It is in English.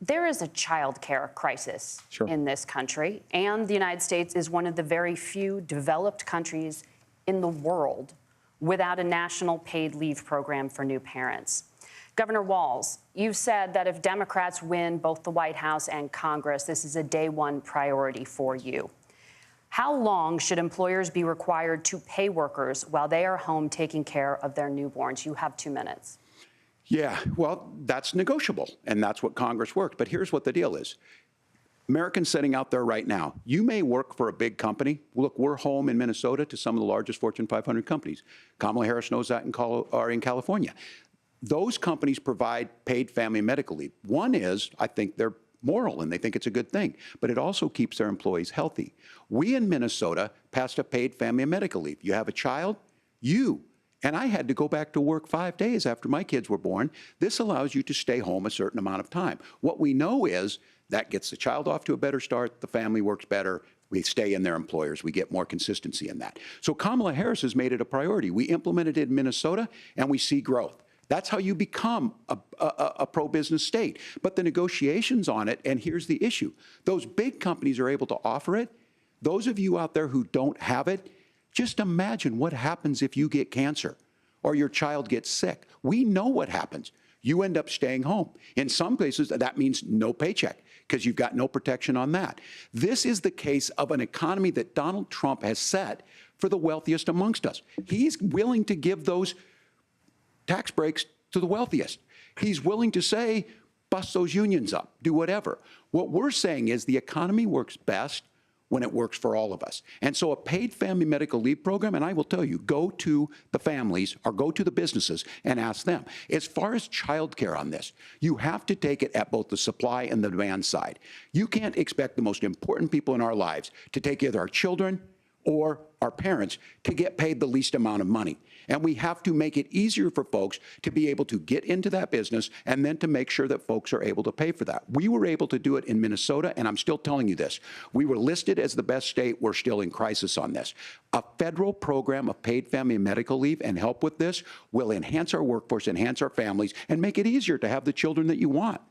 There is a child care crisis in this country, and the United States is one of the very few developed countries in the world without a national paid leave program for new parents. Governor Walz, you've said that if Democrats win both the White House and Congress, this is a day one priority for you. How long should employers be required to pay workers while they are home taking care of their newborns? You have 2 minutes. Yeah, well, that's negotiable, and that's what Congress worked. But here's what the deal is. Americans sitting out there right now, you may work for a big company. Look, we're home in Minnesota to some of the largest Fortune 500 companies. Kamala Harris knows that in California. Those companies provide paid family medical leave. One is, I think they're moral and they think it's a good thing, but it also keeps their employees healthy. We in Minnesota passed a paid family medical leave. You have a child, and I had to go back to work 5 days after my kids were born. This allows you to stay home a certain amount of time. What we know is that gets the child off to a better start, the family works better, we stay in their employers, we get more consistency in that. So Kamala Harris has made it a priority. We implemented it in Minnesota and we see growth. That's how you become a pro-business state. But the negotiations on it, and here's the issue, those big companies are able to offer it. Those of you out there who don't have it, just imagine what happens if you get cancer or your child gets sick. We know what happens. You end up staying home. In some places, that means no paycheck because you've got no protection on that. This is the case of an economy that Donald Trump has set for the wealthiest amongst us. He's willing to give those tax breaks to the wealthiest. He's willing to say, bust those unions up, do whatever. What we're saying is the economy works best when it works for all of us. And so a paid family medical leave program, and I will tell you, go to the families or go to the businesses and ask them. As far as childcare on this, you have to take it at both the supply and the demand side. You can't expect the most important people in our lives to take either our children or our parents to get paid the least amount of money. And we have to make it easier for folks to be able to get into that business and then to make sure that folks are able to pay for that. We were able to do it in Minnesota, and I'm still telling you this. We were listed as the best state. We're still in crisis on this. A federal program of paid family medical leave and help with this will enhance our workforce, enhance our families, and make it easier to have the children that you want.